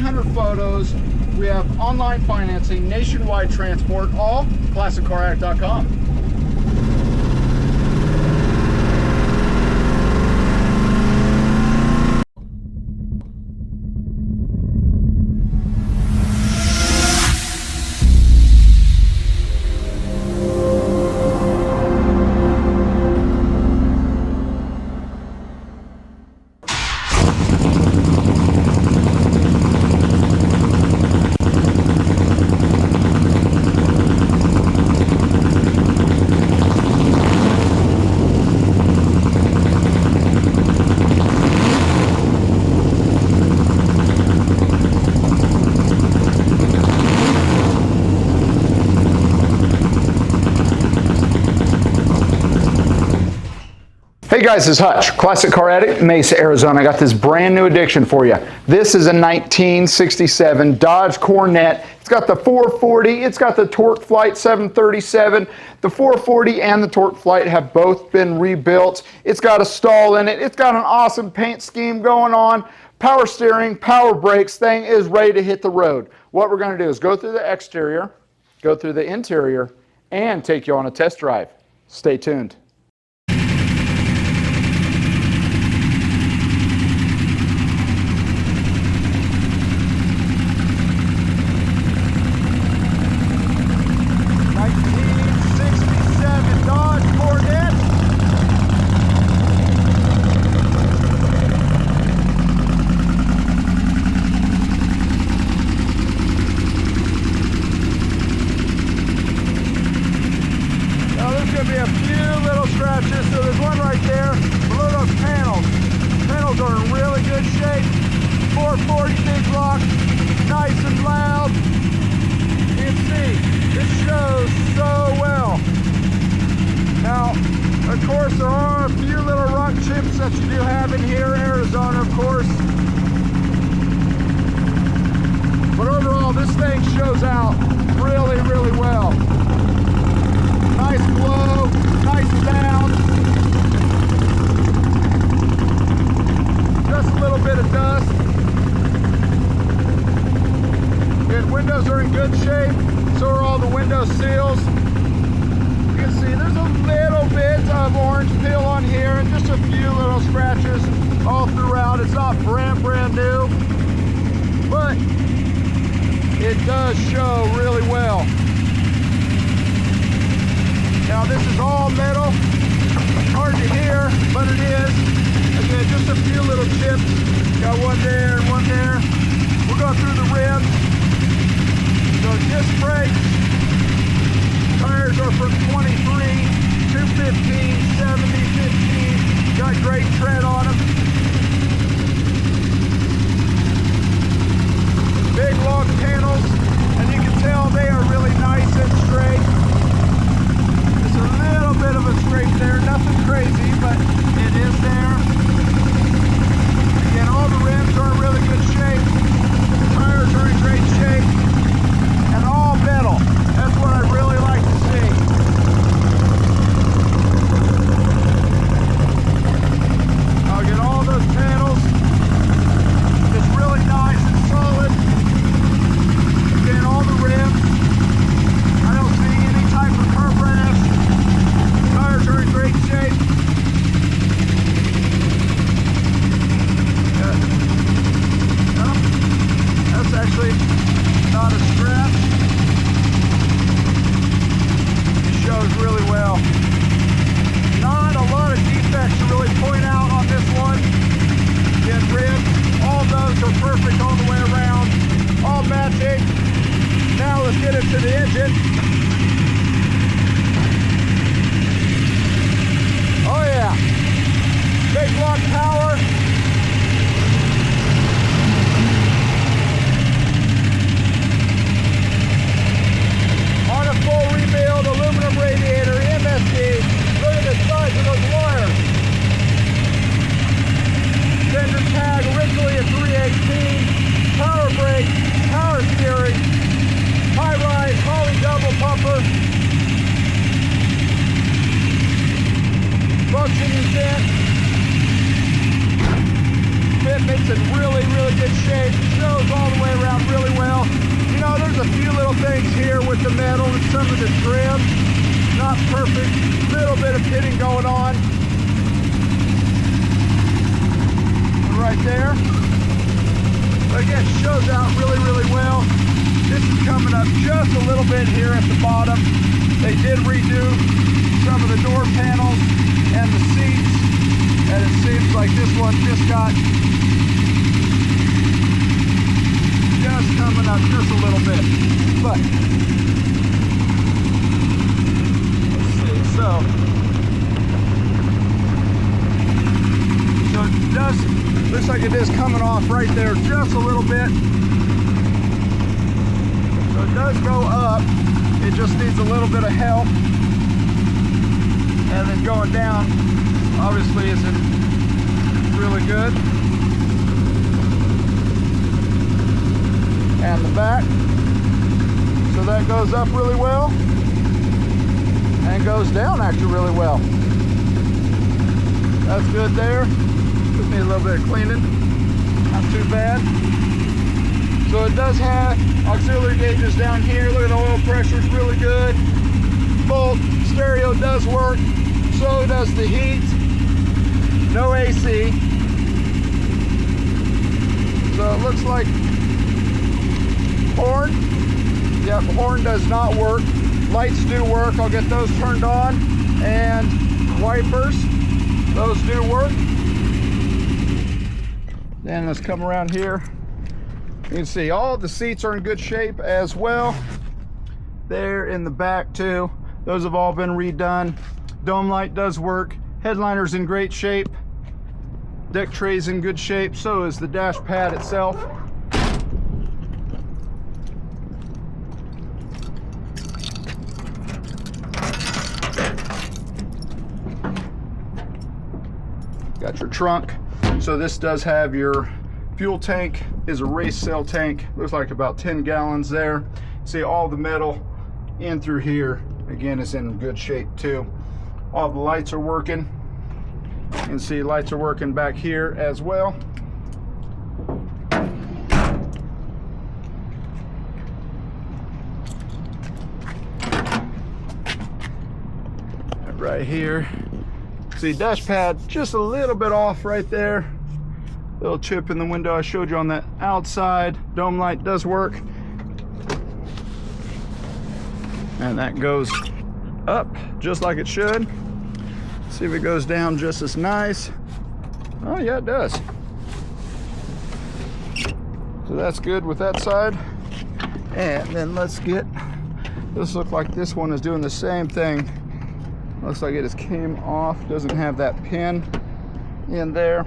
300 photos. We have online financing, nationwide transport, all ClassicCarAddict.com. Hey guys, it's Hutch, Classic Car Addict, Mesa, Arizona. I got this brand new addiction for you. This is a 1967 Dodge Coronet. It's got the 440, it's got the Torque Flight 737. The 440 and the Torque Flight have both been rebuilt. It's got a stall in it. It's got an awesome paint scheme going on. Power steering, power brakes, thing is ready to hit the road. What we're going to do is go through the exterior, go through the interior, and take you on a test drive. Stay tuned. So there's one right there. Below those panels. Panels are in really good shape. 440 big block, nice and loud. You can see it shows so well. Now, of course, there are a few little rock chips that you do have in here, Arizona, of course. But overall, this thing shows out really, really well. Nice glow, nice sound. Just a little bit of dust. Good, windows are in good shape. So are all the window seals. You can see there's a little bit of orange peel on here and just a few little scratches all throughout. It's not brand new, but it does show really well. Now this is all metal, hard to hear, but it is. Again, just a few little chips. Got one there and one there. We'll go through the rims. So disc brakes, tires are from 23, 215, 70, 15. Got great tread on them. Big long panels, and you can tell they are really nice and straight. A little bit of a scrape there, nothing crazy, but it is there. Again, all the rims are in really good shape. The tires are in great shape. And all metal. That's what I really like to see. I'll get all those panels. It's really nice and solid. Again, all the rims. I don't see any type of curb rash. Tires are in great shape. That's actually not a scratch. It shows really well. Not a lot of defects to really point out on this one. Again, rims, all those are perfect all the way around. All matching. Now let's get into the engine. Oh yeah, big block power. On a full rebuild aluminum radiator, MSD. Look at the size of those wires. Fender tag, originally a 318. Power brake, power steering. High rise, Holly double pumper. Functioning vent, 5th Fitment's in really, really good shape. Shows all the way around really well. You know, there's a few little things here with the metal and some of the trim. Not perfect. Little bit of pitting going on. Right there. But again, shows out really, really well. This is coming up just a little bit here at the bottom. They did redo some of the door panels and the seats, and it seems like this one just got coming up just a little bit. But let's see. So it does, looks like it is coming off right there just a little bit. So it does go up. It just needs a little bit of help. And then going down, obviously, isn't really good. And the back. So that goes up really well. And goes down actually really well. That's good there. Just need a little bit of cleaning. Not too bad. So it does have auxiliary gauges down here. Look at the oil pressure, it's really good. Bolt stereo does work. So does the heat. No AC. So it looks like horn. Yep, horn does not work. Lights do work. I'll get those turned on. And wipers, those do work. Then let's come around here. You can see all the seats are in good shape as well. There in the back too. Those have all been redone. Dome light does work. Headliner's in great shape. Deck tray's in good shape. So is the dash pad itself. Got your trunk. So this does have your fuel tank, is a race cell tank. Looks like about 10 gallons there. See all the metal in through here. Again, is in good shape too. All the lights are working. You can see lights are working back here as well. Right here. See, dash pad just a little bit off right there. Little chip in the window I showed you on that outside. Dome light does work. And that goes up just like it should. See if it goes down just as nice. Oh yeah, it does. So that's good with that side. And then let's get, this look like this one is doing the same thing. Looks like it just came off, doesn't have that pin in there.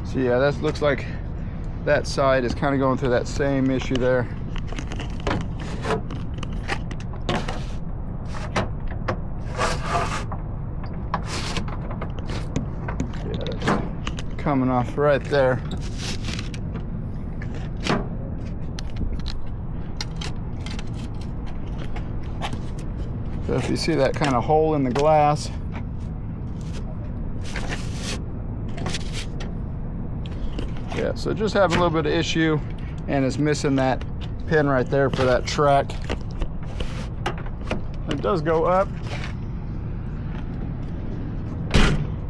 So yeah, that looks like that side is kind of going through that same issue there. Yeah, that's coming off right there. So if you see that kind of hole in the glass, yeah, so just having a little bit of issue, and it's missing that pin right there for that track. It does go up,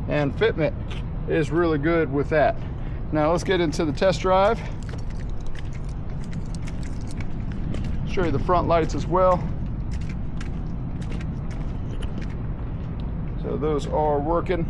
and fitment is really good with that. Now let's get into the test drive. Show you the front lights as well. So those are working.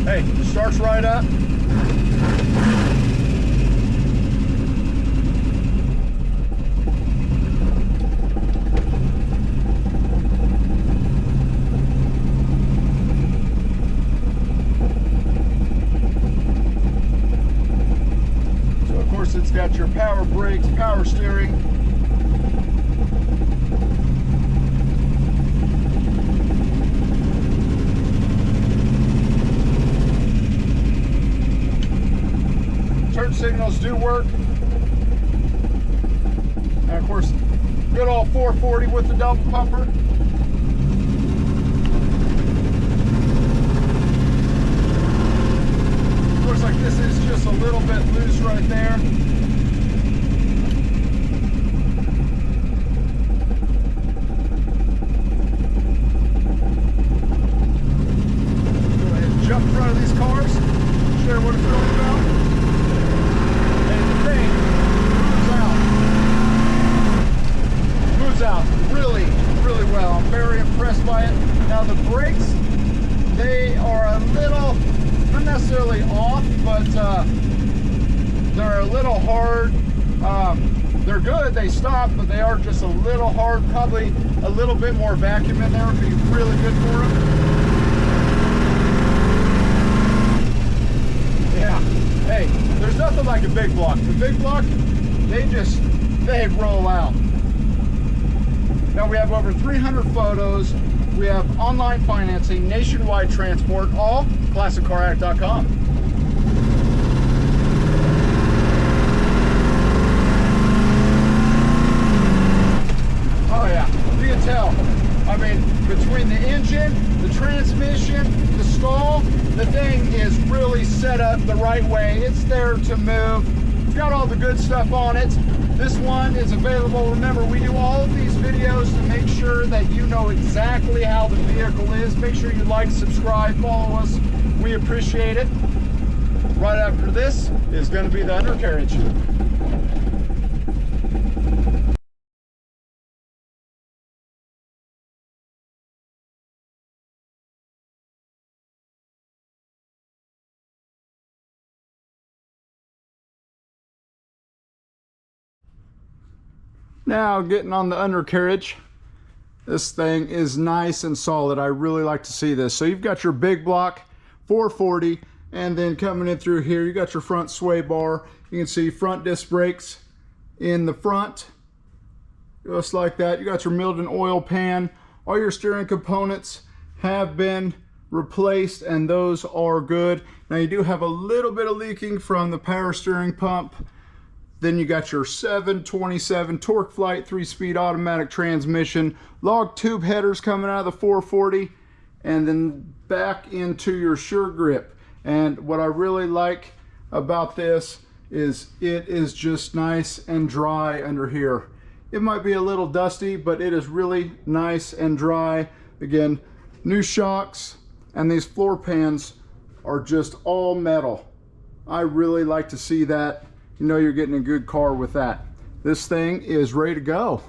Hey, starts right up. brakes, power steering. Turn signals do work. And of course, good old 440 with the double pumper. Looks like this is just a little bit loose right there. Go ahead and jump in front of these cars, share what it's really about. And the thing moves out really, really well. I'm very impressed by it. Now the brakes, they are a little, not necessarily off, but they're a little hard. They're good, they stop, but they are just a little hard. Probably a little bit more vacuum in there would be really good for them. Yeah, hey, there's nothing like a big block. The big block, they roll out. Now we have over 300 photos. We have online financing, nationwide transport, all ClassicCarAddict.com. Oh yeah, you can tell. I mean, between the engine, the transmission, the stall, the thing is really set up the right way. It's there to move. It's got all the good stuff on it. This one is available. Remember, we do all of these videos to make sure that you know exactly how the vehicle is. Make sure you like, subscribe, follow us. We appreciate it. Right after this is going to be the undercarriage. Now getting on the undercarriage. This thing is nice and solid. I really like to see this. So you've got your big block 440, and then coming in through here you got your front sway bar. You can see front disc brakes in the front, just like that. You got your milled and oil pan. All your steering components have been replaced, and those are good. Now you do have a little bit of leaking from the power steering pump. Then you got your 727 Torque Flight 3-speed automatic transmission, log tube headers coming out of the 440, and then back into your Sure Grip. And what I really like about this is it is just nice and dry under here. It might be a little dusty, but it is really nice and dry. Again, new shocks, and these floor pans are just all metal. I really like to see that. You know you're getting a good car with that. This thing is ready to go.